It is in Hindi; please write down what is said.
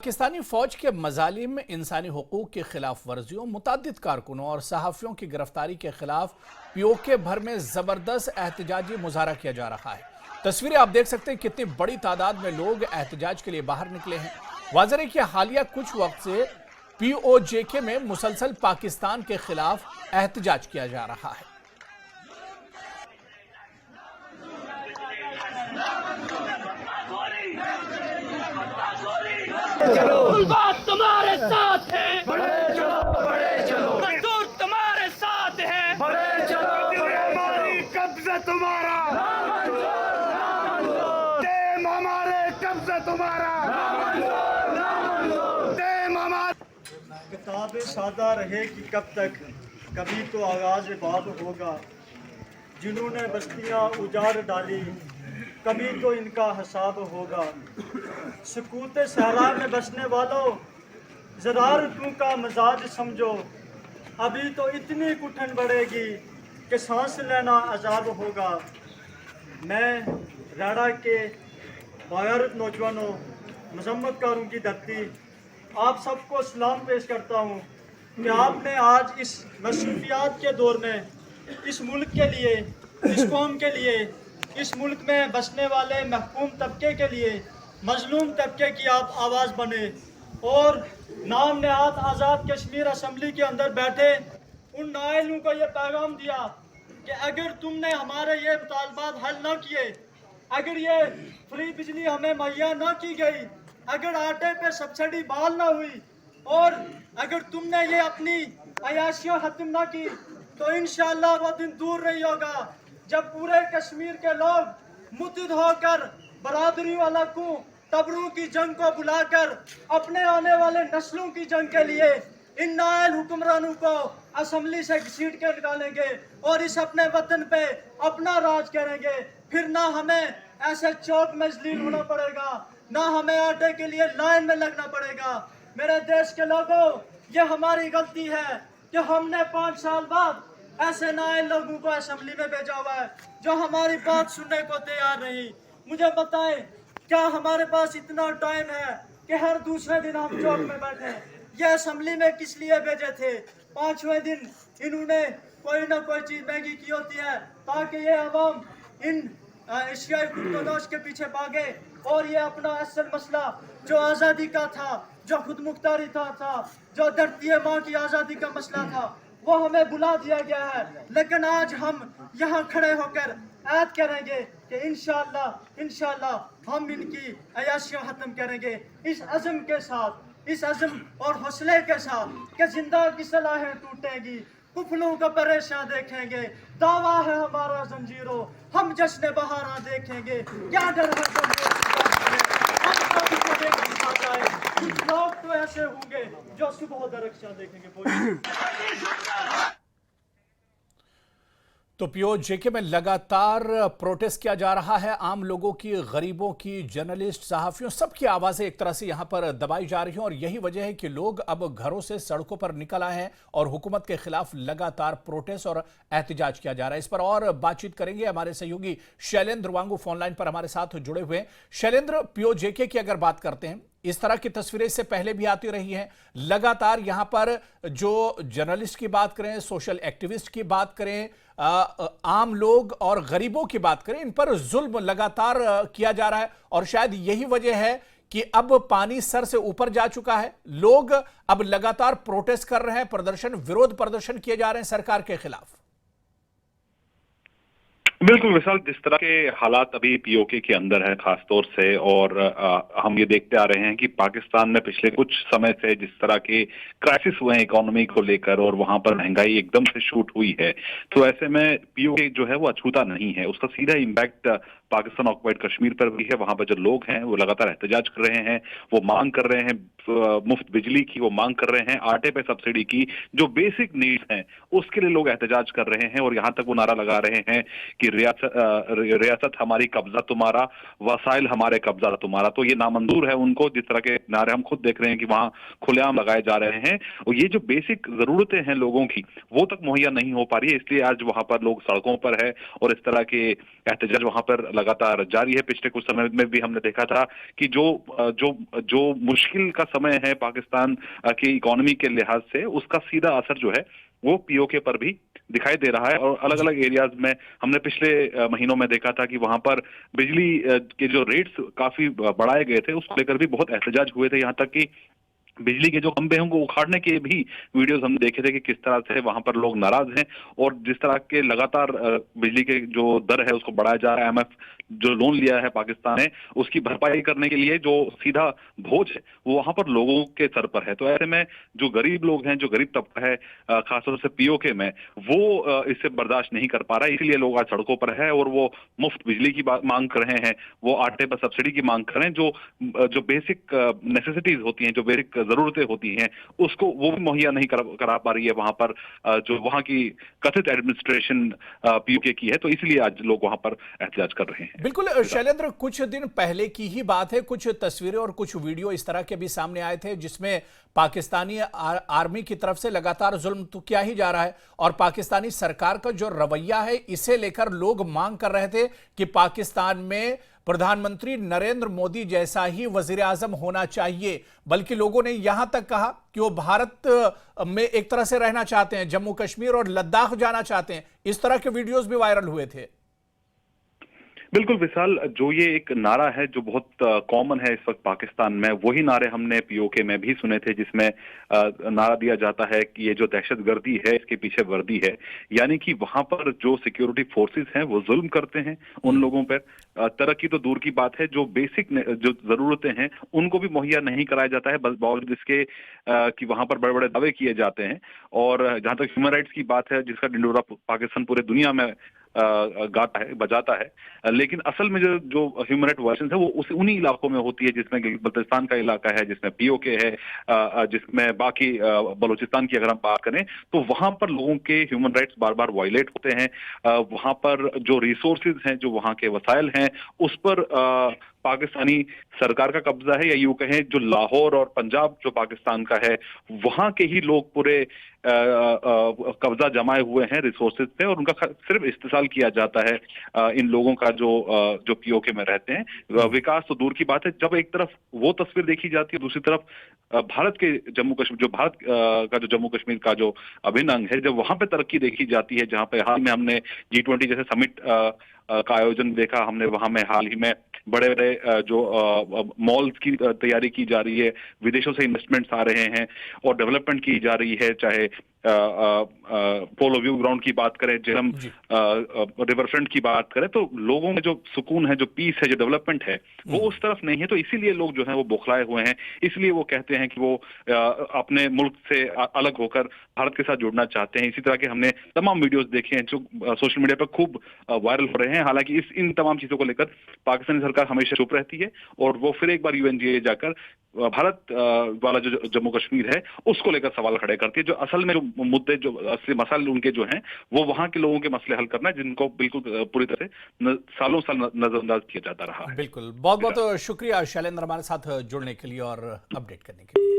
पाकिस्तानी फौज के मजालिम, इंसानी हुकूक की खिलाफ वर्जियों, मुतअद्दिद कारकुनों और सहाफ़ियों की गिरफ्तारी के खिलाफ पीओके भर में ज़बरदस्त एहतजाजी मुजाहरा किया जा रहा है। तस्वीरें आप देख सकते हैं कितनी बड़ी तादाद में लोग एहतजाज के लिए बाहर निकले हैं। वाज़ेह है कि हालिया कुछ वक्त से पीओजेके में मुसलसल पाकिस्तान के खिलाफ एहतजाज किया जा रहा है। बात तुम्हारे साथ है, बड़े चलो मजदूर तुम्हारे साथ है, बड़े चलो हमारी कब्जा तुम्हारा, टेम हमारे कब्जा तुम्हारा, टेम हमारा। किताब सादा रहेगी कब तक, कभी तो आगाज बाब होगा। जिन्होंने बस्तियां उजाड़ डाली, कभी तो इनका हिसाब होगा। सुकूत सहरा में बसने वालों, ज़रा ऋतु का मजाज समझो। अभी तो इतनी घुटन बढ़ेगी कि सांस लेना अजाब होगा। मैं राड़ा के बागरत नौजवानों, मजम्मतकारों की धरती, आप सबको सलाम पेश करता हूँ कि आपने आज इस मसरूफियात के दौर में इस मुल्क के लिए, इस कौम के लिए, इस मुल्क में बसने वाले महकूम तबके के लिए, मजलूम तबके की आप आवाज़ बने और नाम नहात आज़ाद कश्मीर असम्बली के अंदर बैठे उन नाइलों को ये पैगाम दिया कि अगर तुमने हमारे ये मुतालबात हल न किए, अगर ये फ्री बिजली हमें मुहैया न की गई, अगर आटे पे सब्सिडी बहाल ना हुई और अगर तुमने ये अपनी अयाशियाँ खत्म ना की, तो इंशाअल्लाह वो दिन दूर नहीं होगा जब पूरे कश्मीर के लोग मुत्तहिद होकर बरादरी वाला को तबरू की जंग को बुलाकर अपने आने वाले नस्लों की जंग के लिए इन नायल हुक्मरानों को असम्बली से घसीट के निकालेंगे और इस अपने वतन पे अपना राज करेंगे। फिर ना हमें ऐसे चौक में जलील होना पड़ेगा, ना हमें आटे के लिए लाइन में लगना पड़ेगा। मेरे देश के लोगों, ये हमारी गलती है कि हमने 5 साल बाद ऐसे नायल लोगों को असम्बली में भेजा हुआ है जो हमारी बात सुनने को तैयार नहीं। मुझे बताएं, क्या हमारे पास इतना टाइम है कि हर दूसरे दिन हम चौक में बैठे? ये असम्बली में किस लिए भेजे थे? 5वें दिन इन्होंने कोई ना कोई चीज महंगी की होती है ताकि ये अवाम इन एशियाई खुदनोश के पीछे भागे और ये अपना असल मसला जो आज़ादी का था, जो खुद मुख्तारी था, जो धरती माँ की आज़ादी का मसला था, वो हमें बुला दिया गया है। लेकिन आज हम यहाँ खड़े होकर ऐद करेंगे कि इंशाअल्लाह हम इनकी अयाशियाँ खत्म करेंगे इस अज़म के साथ, इस अज़म और हौसले के साथ कि जिंदा की सलाहें टूटेंगी, कुफलों का परेशान देखेंगे। दावा है हमारा जंजीरों, हम जश्न बहारा देखेंगे। क्या डर है कुछ लोग तो ऐसे होंगे जो सुबह दरख्शां देखेंगे। तो पीओजेके में लगातार प्रोटेस्ट किया जा रहा है। आम लोगों की, गरीबों की, जर्नलिस्ट, सहाफियों, सबकी आवाज़ें एक तरह से यहाँ पर दबाई जा रही हैं और यही वजह है कि लोग अब घरों से सड़कों पर निकल आए हैं और हुकूमत के खिलाफ लगातार प्रोटेस्ट और एहतजाज किया जा रहा है। इस पर और बातचीत करेंगे हमारे सहयोगी शैलेंद्र वांगू फोनलाइन पर हमारे साथ जुड़े हुए हैं। शैलेंद्र, पीओजेके की अगर बात करते हैं, इस तरह की तस्वीरें इससे पहले भी आती रही हैं। लगातार यहां पर जो जर्नलिस्ट की बात करें, सोशल एक्टिविस्ट की बात करें, आम लोग और गरीबों की बात करें, इन पर जुल्म लगातार किया जा रहा है और शायद यही वजह है कि अब पानी सर से ऊपर जा चुका है। लोग अब लगातार प्रोटेस्ट कर रहे हैं, प्रदर्शन, विरोध प्रदर्शन किए जा रहे हैं सरकार के खिलाफ। बिल्कुल विशाल, जिस तरह के हालात अभी पीओके के अंदर है खास तौर से, और हम ये देखते आ रहे हैं कि पाकिस्तान में पिछले कुछ समय से जिस तरह के क्राइसिस हुए हैं इकोनॉमी को लेकर और वहां पर महंगाई एकदम से शूट हुई है, तो ऐसे में पीओके जो है वो अछूता नहीं है। उसका सीधा इम्पैक्ट पाकिस्तान ऑक्युपाइड कश्मीर पर भी है। वहां पर जो लोग हैं वो लगातार एहतजाज कर रहे हैं, वो मांग कर रहे हैं मुफ्त बिजली की, वो मांग कर रहे हैं आटे पे सब्सिडी की, जो बेसिक नीड्स हैं उसके लिए लोग एहतजाज कर रहे हैं। और यहां तक वो नारा लगा रहे हैं कि रियासत हमारी कब्जा तुम्हारा, वसाइल हमारे कब्जा तुम्हारा। तो ये नामंजूर है उनको, जिस तरह के नारे हम खुद देख रहे हैं कि वहां खुलेआम लगाए जा रहे हैं और ये जो बेसिक जरूरतें हैं लोगों की वो तक मुहैया नहीं हो पा रही है। इसलिए आज वहां पर लोग सड़कों पर है और इस तरह के एहतजाज वहां पर लगातार जारी है। पिछले कुछ समय में भी हमने देखा था कि जो मुश्किल का समय है पाकिस्तान की इकोनॉमी के लिहाज से, उसका सीधा असर जो है वो पीओके पर भी दिखाई दे रहा है। और अलग अलग एरियाज में हमने पिछले महीनों में देखा था कि वहां पर बिजली के जो रेट्स काफी बढ़ाए गए थे, उसको लेकर भी बहुत एहतजाज हुए थे। यहाँ तक कि बिजली के जो खंभे हैं उनको उखाड़ने के भी वीडियोस हमने देखे थे कि किस तरह से वहां पर लोग नाराज हैं। और जिस तरह के लगातार बिजली के जो दर है उसको बढ़ाया जा रहा है, IMF जो लोन लिया है पाकिस्तान ने, उसकी भरपाई करने के लिए जो सीधा बोझ है वो वहां पर लोगों के सर पर है। तो ऐसे में जो गरीब लोग हैं, जो गरीब तबका है, खासतौर से पीओके में, वो इससे बर्दाश्त नहीं कर पा रहा है। इसीलिए लोग आज सड़कों पर है और वो मुफ्त बिजली की मांग कर रहे हैं, वो आटे पर सब्सिडी की मांग कर रहे हैं। जो बेसिक नेसेसिटीज होती हैं, जो बेसिक जरूरतें होती हैं, उसको वो भी मुहैया नहीं करा पा रही है वहां पर जो वहां की कथित एडमिनिस्ट्रेशन पीओके की है। तो इसलिए आज लोग वहां पर एहतजाज कर रहे हैं। बिल्कुल शैलेंद्र, कुछ दिन पहले की ही बात है, कुछ तस्वीरें और कुछ वीडियो इस तरह के भी सामने आए थे जिसमें पाकिस्तानी आर्मी की तरफ से लगातार जुल्म तो किया ही जा रहा है और पाकिस्तानी सरकार का जो रवैया है इसे लेकर लोग मांग कर रहे थे कि पाकिस्तान में प्रधानमंत्री नरेंद्र मोदी जैसा ही वजीर आजम होना चाहिए। बल्कि लोगों ने यहां तक कहा कि वो भारत में एक तरह से रहना चाहते हैं, जम्मू कश्मीर और लद्दाख जाना चाहते हैं। इस तरह के वीडियोस भी वायरल हुए थे। बिल्कुल विशाल, जो ये एक नारा है जो बहुत कॉमन है इस वक्त पाकिस्तान में, वही नारे हमने पीओके में भी सुने थे, जिसमें नारा दिया जाता है कि ये जो दहशतगर्दी है इसके पीछे वर्दी है। यानी कि वहां पर जो सिक्योरिटी फोर्सेस हैं वो जुल्म करते हैं उन लोगों पर। तरक्की तो दूर की बात है, जो बेसिक जो जरूरतें हैं उनको भी मुहैया नहीं कराया जाता है, बावजूद इसके कि वहां पर बड़े बड़े दावे किए जाते हैं। और जहां तक ह्यूमन राइट्स की बात है, जिसका ढिंडोरा पाकिस्तान पूरे दुनिया में गाता है, बजाता है, लेकिन असल में जो ह्यूमन राइट वायलेशंस है वो उन्हीं इलाकों में होती है जिसमें बल्तिस्तान का इलाका है, जिसमें पीओके है, जिसमें बाकी बलूचिस्तान की अगर हम बात करें तो वहां पर लोगों के ह्यूमन राइट्स बार बार वायलेट होते हैं। वहां पर जो रिसोर्सेज हैं, जो वहां के वसाइल हैं, उस पर पाकिस्तानी सरकार का कब्जा है, या यूं कहें जो लाहौर और पंजाब जो पाकिस्तान का है वहां के ही लोग पूरे कब्जा जमाए हुए हैं रिसोर्सेज पे, और उनका सिर्फ इस्तेसाल किया जाता है इन लोगों का जो पीओके में रहते हैं। विकास तो दूर की बात है, जब एक तरफ वो तस्वीर देखी जाती है, दूसरी तरफ भारत के जम्मू कश्मीर, जो भारत का जो जम्मू कश्मीर का जो अभिन्न अंग है, जब वहां पे तरक्की देखी जाती है, जहां पे हाल में हमने G20 जैसे समिट का आयोजन देखा, हमने वहां में हाल ही में बड़े बड़े जो मॉल्स की तैयारी की जा रही है, विदेशों से इन्वेस्टमेंट्स आ रहे हैं और डेवलपमेंट की जा रही है, चाहे पोलो व्यू ग्राउंड की बात करें, जेहलम रिवर फ्रंट की बात करें, तो लोगों में जो सुकून है, जो पीस है, जो डेवलपमेंट है, वो उस तरफ नहीं है। तो इसीलिए लोग जो हैं वो बौखलाए हुए हैं, इसलिए वो कहते हैं कि वो अपने मुल्क से अलग होकर भारत के साथ जुड़ना चाहते हैं। इसी तरह के हमने तमाम वीडियोस देखे हैं जो सोशल मीडिया पर खूब वायरल हो रहे हैं। हालांकि इन तमाम चीजों को लेकर पाकिस्तानी सरकार हमेशा चुप रहती है और वो फिर एक बार UNGA जाकर भारत वाला जो जम्मू कश्मीर है उसको लेकर सवाल खड़े करती है। जो असल में जो मुद्दे, जो असली मसाले उनके जो हैं, वो वहां के लोगों के मसले हल करना है, जिनको बिल्कुल पूरी तरह से सालों साल नजरअंदाज किया जाता रहा है। बिल्कुल, बहुत बहुत शुक्रिया शैलेंद्र हमारे साथ जुड़ने के लिए और अपडेट करने के लिए।